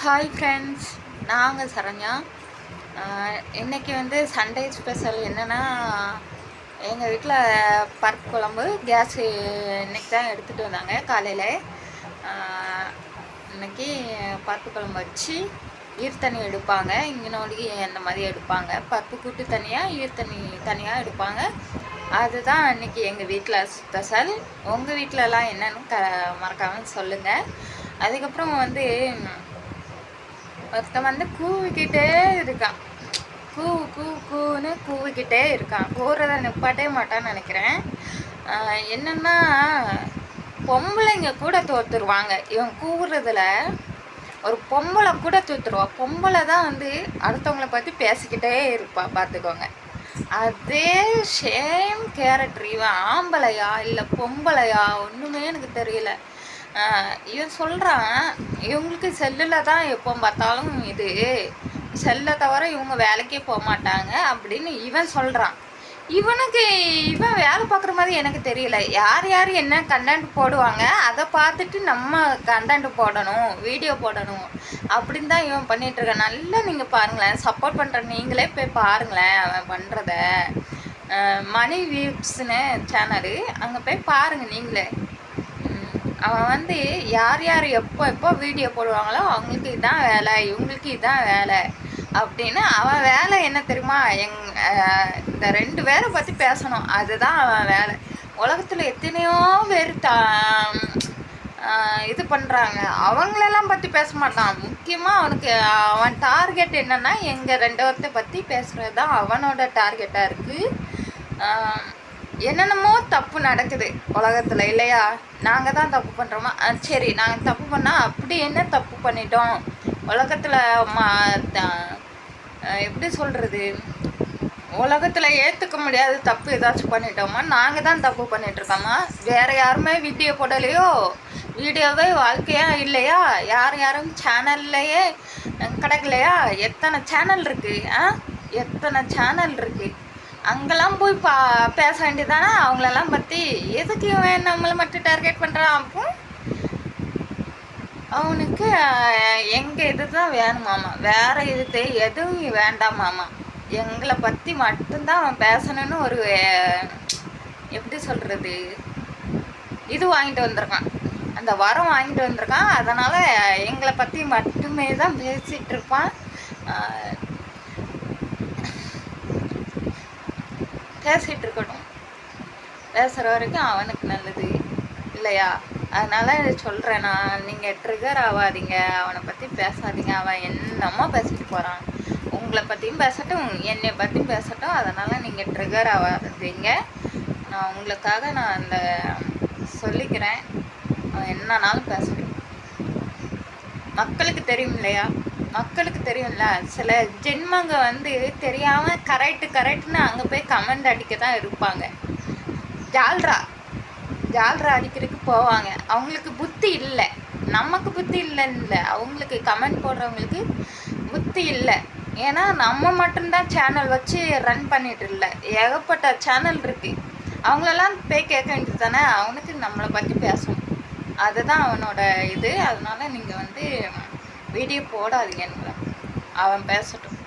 Hi friends, நாங்கள் சரண்யா. இன்றைக்கி வந்து சண்டே ஸ்பெஷல் என்னென்னா, எங்கள் வீட்டில் பருப்பு குழம்பு கேஸு இன்றைக்கி தான் எடுத்துகிட்டு வந்தாங்க காலையில். இன்றைக்கி பருப்பு குழம்பு வச்சு ஈர்த்தண்ணி எடுப்பாங்க. இங்கனோடி அந்த மாதிரி எடுப்பாங்க. பருப்பு கூட்டு தனியாக, ஈர்த்தண்ணி தனியாக எடுப்பாங்க. அதுதான் இன்றைக்கி எங்கள் வீட்டில் ஸ்பெஷல். உங்கள் வீட்டிலலாம் என்னென்னு மறக்காமல் சொல்லுங்கள். அதுக்கப்புறம் வந்து ஒருத்தன் வந்து கூவிக்கிட்டே இருக்கான். கூன்னு கூவிக்கிட்டே இருக்கான். கூறதை நிப்பாட்டே மாட்டான்னு நினைக்கிறேன். என்னென்னா, பொம்பளைங்க கூட தோற்றுருவாங்க இவன் கூவுறதுல. ஒரு பொம்பளை கூட தோற்றுருவா. பொம்பளை தான் வந்து அடுத்தவங்கள பற்றி பேசிக்கிட்டே இருப்பா, பார்த்துக்கோங்க. அதே சேம் கேரக்டர். இவன் ஆம்பளையா இல்லை பொம்பளையா ஒன்றுமே எனக்கு தெரியல. இவன் சொல்கிறான், இவங்களுக்கு செல்லில் தான் எப்போ பார்த்தாலும் இது செல்லை தவிர இவங்க வேலைக்கே போக மாட்டாங்க அப்படின்னு இவன் சொல்கிறான். இவன் வேலை பார்க்குற மாதிரி எனக்கு தெரியல. யார் யார் என்ன கண்டென்ட் போடுவாங்க அதை பார்த்துட்டு நம்ம கண்டென்ட் போடணும், வீடியோ போடணும் அப்படின்னு தான் இவன் பண்ணிகிட்ருக்கான். நல்லா நீங்கள் பாருங்களேன், சப்போர்ட் பண்ணுற நீங்களே போய் பாருங்களேன் அவன் பண்ணுறத. மணி வீப்ஸ்னு சேனலு, அங்கே போய் பாருங்கள் நீங்களே. அவன் வந்து யார் யார் எப்போ வீடியோ போடுவாங்களோ அவங்களுக்கு இதான் வேலை, இவங்களுக்கு இதான் வேலை அப்படின்னு. அவன் வேலை என்ன தெரியுமா? இந்த 2 பேரை பற்றி பேசணும், அதுதான் அவன் வேலை. உலகத்தில் எத்தனையோ பேர் இது பண்ணுறாங்க, அவங்களெல்லாம் பற்றி பேச மாட்டான். முக்கியமாக அவன் டார்கெட் என்னென்னா, எங்கள் 2 பேர்த்தை பற்றி பேசுகிறது தான் அவனோட டார்கெட்டாக இருக்குது. என்னென்னமோ தப்பு நடக்குது உலகத்தில் இல்லையா? நாங்கள் தான் தப்பு பண்ணுறோமா? சரி, நாங்கள் தப்பு பண்ணால் அப்படி என்ன தப்பு பண்ணிட்டோம் உலகத்தில்? எப்படி சொல்கிறது, உலகத்தில் ஏற்றுக்க முடியாத தப்பு ஏதாச்சும் பண்ணிட்டோமா? நாங்கள் தான் தப்பு பண்ணிகிட்ருக்கோமா? வேறு யாருமே வீடியோ போடலையோ? வீடியோவே வாழ்க்கையாக இல்லையா? யாரும் சேனல்லையே கிடைக்கலையா? எத்தனை சேனல் இருக்குது, எத்தனை சேனல் இருக்குது. அங்கெல்லாம் போய் பேச வேண்டியதானே அவங்களெல்லாம் பற்றி. எதுக்கு இவன் நம்மளை மட்டும் டார்கெட் பண்ணுறான்? அப்போ அவனுக்கு எங்கள் இது தான் வேணுமாமா, வேறு இது எதுவும் வேண்டாமாமா. எங்களை பற்றி மட்டும்தான் அவன் பேசணுன்னு ஒரு எப்படி சொல்கிறது, இது வாங்கிட்டு வந்திருக்கான், அந்த வரம் வாங்கிட்டு வந்திருக்கான். அதனால் எங்களை பற்றி மட்டுமே தான் பேசிகிட்டு இருப்பான். பேசிகிட்டு இருக்கட்டும், பேசுகிற வரைக்கும் அவனுக்கு நல்லது இல்லையா? அதனால் சொல்கிறேன் நான், நீங்கள் ட்ரிகர் ஆகாதீங்க, அவனை பற்றி பேசாதீங்க. அவன் என்னமோ பேசிட்டு போகிறான். உங்களை பற்றியும் பேசட்டும், என்னை பற்றியும் பேசட்டும். அதனால் நீங்கள் ட்ரிகர் ஆகாதீங்க. நான் உங்களுக்காக நான் அந்த சொல்லிக்கிறேன். அவன் என்னன்னாலும் பேசட்டும். மக்களுக்கு தெரியும் இல்லையா? மக்களுக்கு தெரியும்ல, சில ஜென்மங்க வந்து தெரியாமல் கரெக்டுன்னு அங்கே போய் கமெண்ட் அடிக்க தான் இருப்பாங்க. ஜால்ரா அடிக்கிறதுக்கு போவாங்க. அவங்களுக்கு புத்தி இல்லை, நமக்கு புத்தி இல்லைன்னு இல்லை, அவங்களுக்கு கமெண்ட் போடுறவங்களுக்கு புத்தி இல்லை. ஏன்னா நம்ம மட்டும்தான் சேனல் வச்சு ரன் பண்ணிட்டு இல்லை, ஏகப்பட்ட சேனல் இருக்குது. அவங்களெல்லாம் போய் கேட்க வேண்டியது தானே. அவனுக்கு நம்மளை பற்றி பேசணும், அதுதான் அவனோட இது. அதனால நீங்கள் வந்து வீடியோ போடாதீங்கன்னு அவன் பேசட்டும்.